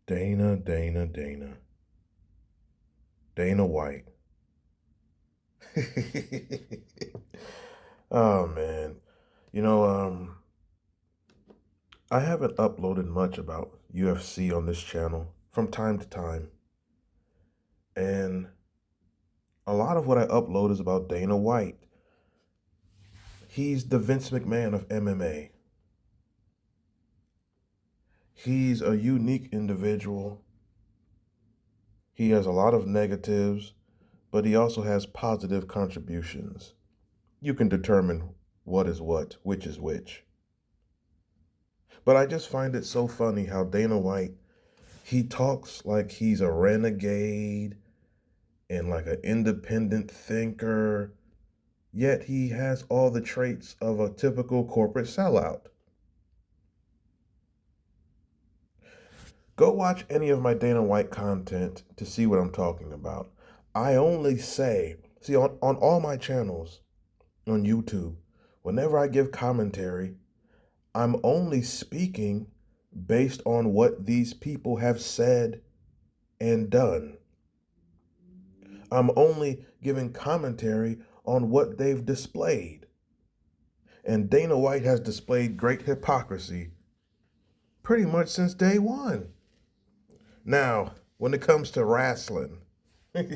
Dana, Dana, Dana. Dana White. Oh man. You know, I haven't uploaded much about UFC on this channel from time to time. And a lot of what I upload is about Dana White. He's the Vince McMahon of MMA. He's a unique individual. He has a lot of negatives, but he also has positive contributions. You can determine what is what, which is which. But I just find it so funny how Dana White, he talks like he's a renegade and like an independent thinker, yet he has all the traits of a typical corporate sellout. Go watch any of my Dana White content to see what I'm talking about. I only say, see, on all my channels on YouTube, whenever I give commentary, I'm only speaking based on what these people have said and done. I'm only giving commentary on what they've displayed. And Dana White has displayed great hypocrisy pretty much since day one. Now, when it comes to wrestling, I'm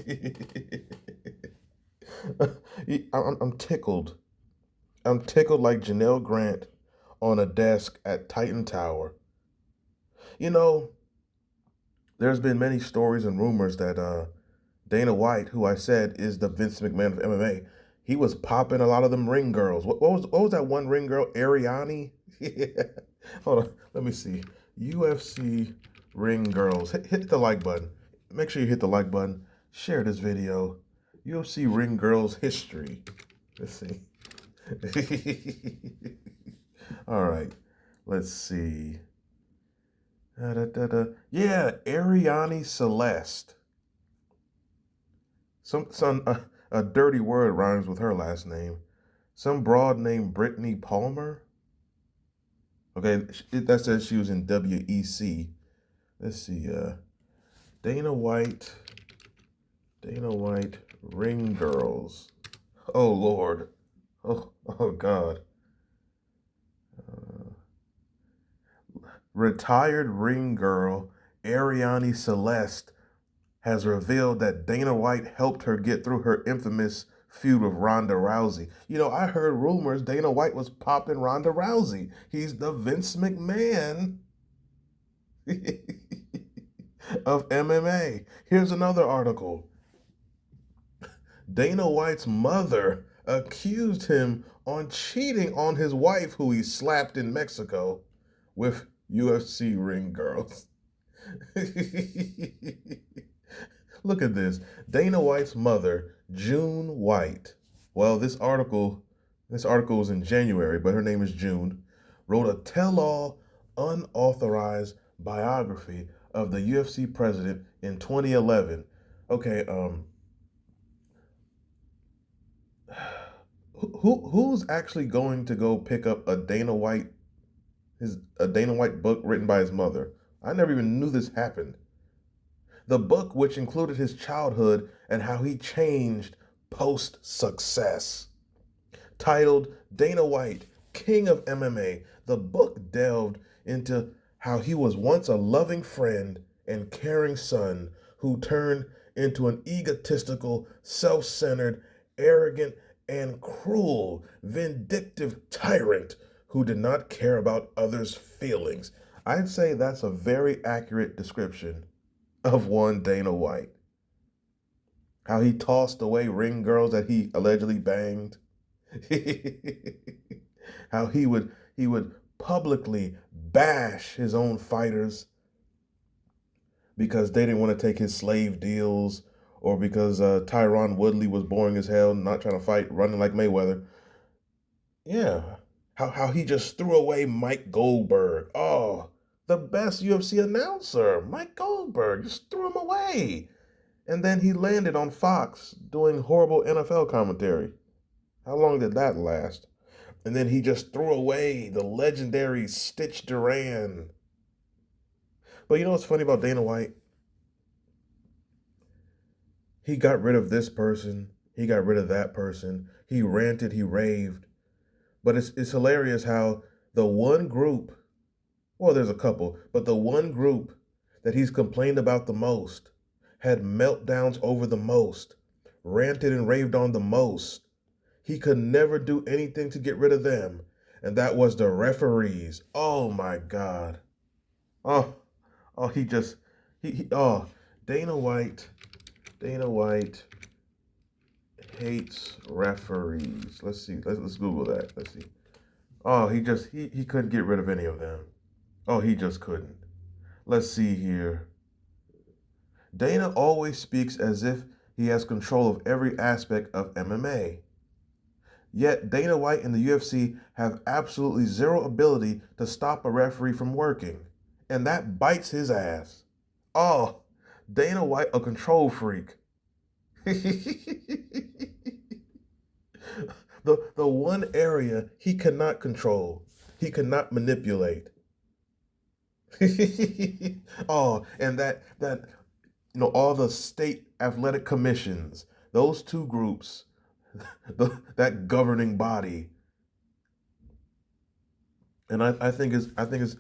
tickled. I'm tickled like Janelle Grant on a desk at Titan Tower. You know, there's been many stories and rumors that Dana White, who I said is the Vince McMahon of MMA, he was popping a lot of them ring girls. What was that one ring girl? Ariani? Yeah. Hold on, let me see. UFC ring girls. Hit the like button. Make sure you hit the like button. Share this video. UFC ring girls history. Let's see. All right. Let's see. Yeah, Ariani Celeste. A dirty word rhymes with her last name. Some broad named Brittany Palmer. Okay, that says she was in WEC. Let's see. Dana White ring girls. Oh Lord. Oh God. Retired ring girl Ariani Celeste has revealed that Dana White helped her get through her infamous feud with Ronda Rousey. You know, I heard rumors Dana White was popping Ronda Rousey. He's the Vince McMahon of MMA. Here's another article. Dana White's mother accused him on cheating on his wife, who he slapped in Mexico, with UFC ring girls. Look at this. Dana White's mother, June White. Well, this article was in January, but her name is June, wrote a tell-all unauthorized biography of the UFC president in 2011. Okay, who's actually going to go pick up a Dana White book written by his mother? I never even knew this happened. The book, which included his childhood and how he changed post-success. Titled Dana White, King of MMA, the book delved into how he was once a loving friend and caring son who turned into an egotistical, self-centered, arrogant, and cruel, vindictive tyrant who did not care about others' feelings. I'd say that's a very accurate description of one Dana White. How he tossed away ring girls that he allegedly banged. How he would publicly bash his own fighters because they didn't want to take his slave deals, or because Tyron Woodley was boring as hell, not trying to fight, running like Mayweather. Yeah. How he just threw away Mike Goldberg. Oh, the best UFC announcer, Mike Goldberg, just threw him away. And then he landed on Fox doing horrible NFL commentary. How long did that last? And then he just threw away the legendary Stitch Duran. But you know what's funny about Dana White? He got rid of this person. He got rid of that person. He ranted, he raved. But it's hilarious how the one group, well, there's a couple, but the one group that he's complained about the most, had meltdowns over the most, ranted and raved on the most. He could never do anything to get rid of them. And that was the referees. Oh my God. Oh, oh, oh, Dana White hates referees. Let's see. Let's Google that. Let's see. Oh, he couldn't get rid of any of them. Oh, he just couldn't. Let's see here. Dana always speaks as if he has control of every aspect of MMA. Yet Dana White and the UFC have absolutely zero ability to stop a referee from working. And that bites his ass. Oh, Dana White, a control freak. the one area he cannot control, he cannot manipulate. Oh, and that all the state athletic commissions, those two groups, that governing body, and I think it's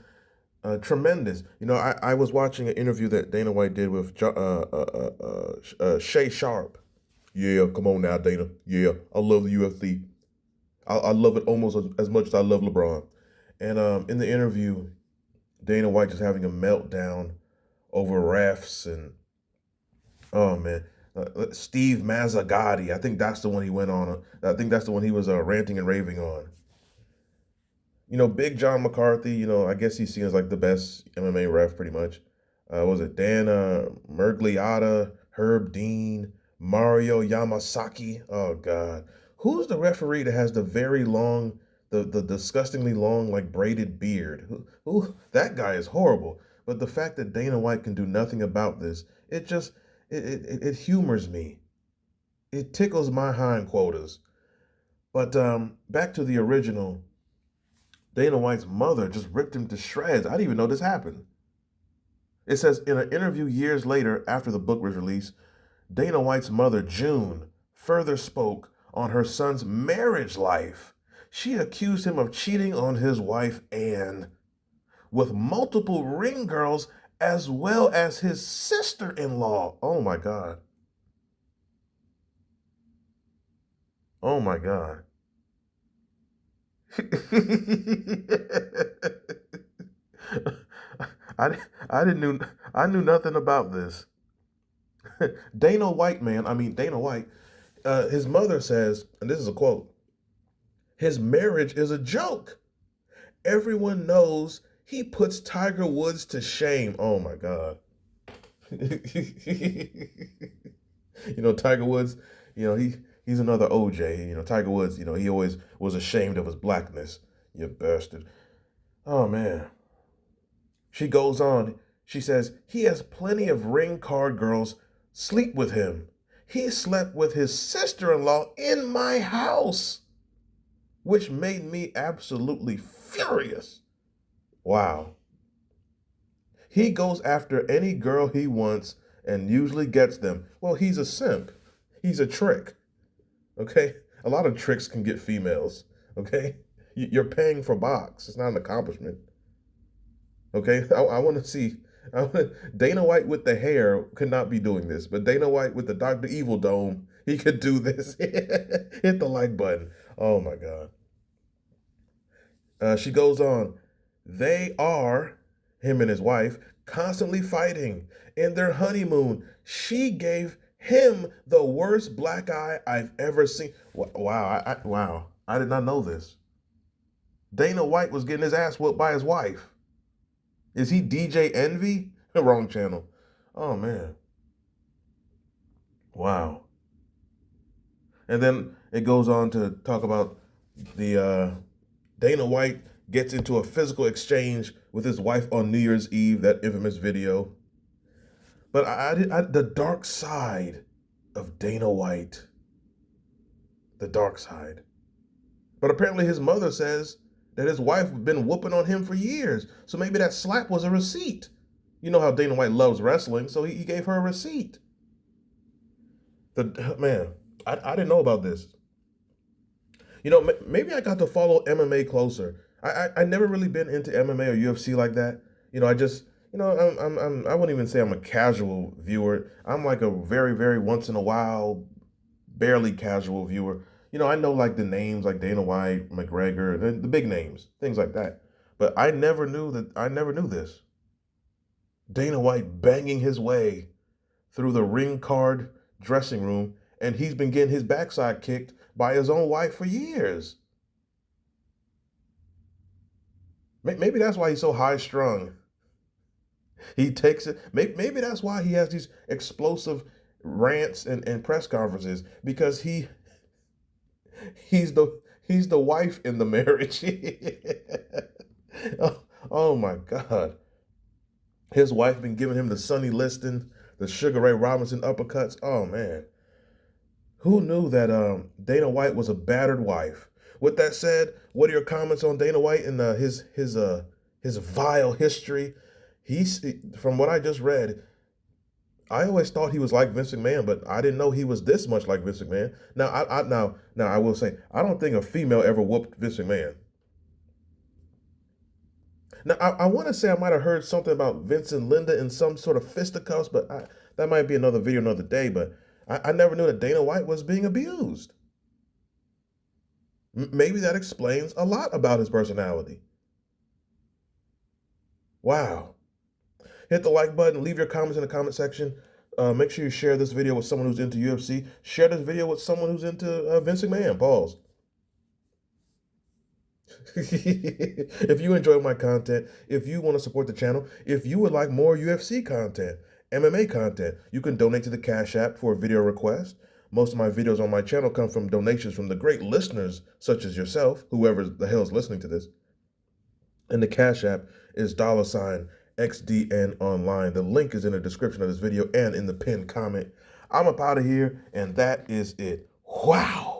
tremendous. I was watching an interview that Dana White did with Shay Sharp. Yeah, come on now, Dana. Yeah, I love the UFC. I love it almost as much as I love LeBron. And in the interview, Dana White just having a meltdown over refs and, oh man, Steve Mazzagatti. I think that's the one he went on. I think that's the one he was ranting and raving on. Big John McCarthy. I guess he's seen as like the best MMA ref, pretty much. Was it Dan Mergliotta, Herb Dean, Mario Yamasaki? Oh God, who's the referee that has the very long, the disgustingly long, like braided beard? Who? That guy is horrible. But the fact that Dana White can do nothing about this, it humors me. It tickles my hindquarters. But back to the original. Dana White's mother just ripped him to shreds. I didn't even know this happened. It says, in an interview years later after the book was released, Dana White's mother, June, further spoke on her son's marriage life. She accused him of cheating on his wife, Anne, with multiple ring girls as well as his sister-in-law. Oh my God. Oh my God. I knew nothing about this. Dana White, his mother says, and this is a quote, his marriage is a joke. Everyone knows he puts Tiger Woods to shame. Oh my God. Tiger Woods, he's another OJ. Tiger Woods, he always was ashamed of his blackness. You bastard. Oh man. She goes on. She says, he has plenty of ring card girls sleep with him. He slept with his sister-in-law in my house, which made me absolutely furious. Wow. He goes after any girl he wants and usually gets them. Well, he's a simp. He's a trick. Okay? A lot of tricks can get females. Okay? You're paying for box. It's not an accomplishment. Okay? I want to see. Dana White with the hair could not be doing this, but Dana White with the Dr. Evil dome, he could do this. Hit the like button. Oh my God. She goes on. They are, him and his wife, constantly fighting. In their honeymoon, she gave him the worst black eye I've ever seen. Wow, wow. I did not know this. Dana White was getting his ass whooped by his wife. Is he DJ Envy? Wrong channel. Oh, man. Wow. And then it goes on to talk about the Dana White gets into a physical exchange with his wife on New Year's Eve, that infamous video. But the dark side of Dana White, the dark side. But apparently his mother says that his wife had been whooping on him for years. So maybe that slap was a receipt. You know how Dana White loves wrestling, so he gave her a receipt. Man, I didn't know about this. You know, maybe I got to follow MMA closer. I never really been into MMA or UFC like that. You know, I just I wouldn't even say I'm a casual viewer. I'm like a very very once in a while, barely casual viewer. You know, I know like the names like Dana White, McGregor, the big names, things like that. But I never knew this. Dana White banging his way through the ring card dressing room, and he's been getting his backside kicked by his own wife for years. Maybe that's why he's so high strung. He takes it. Maybe that's why he has these explosive rants and press conferences, because he's the wife in the marriage. oh, oh my God. His wife been giving him the Sonny Liston, the Sugar Ray Robinson uppercuts. Oh man. Who knew that Dana White was a battered wife? With that said, what are your comments on Dana White and his vile history? He's From what I just read, I always thought he was like Vince McMahon, but I didn't know he was this much like Vince McMahon. Now I will say I don't think a female ever whooped Vince McMahon. Now I want to say I might have heard something about Vince and Linda in some sort of fisticuffs, but that might be another video another day. But I never knew that Dana White was being abused. Maybe that explains a lot about his personality. Wow. Hit the like button, leave your comments in the comment section. Make sure you share this video with someone who's into UFC. Share this video with someone who's into Vince McMahon. Pause. If you enjoy my content, if you want to support the channel, if you would like more UFC content, MMA content, you can donate to the Cash App for a video request. Most of my videos on my channel come from donations from the great listeners such as yourself, whoever the hell is listening to this. And the Cash App is $XDN online. The link is in the description of this video and in the pinned comment. I'm up out of here, and that is it. Wow.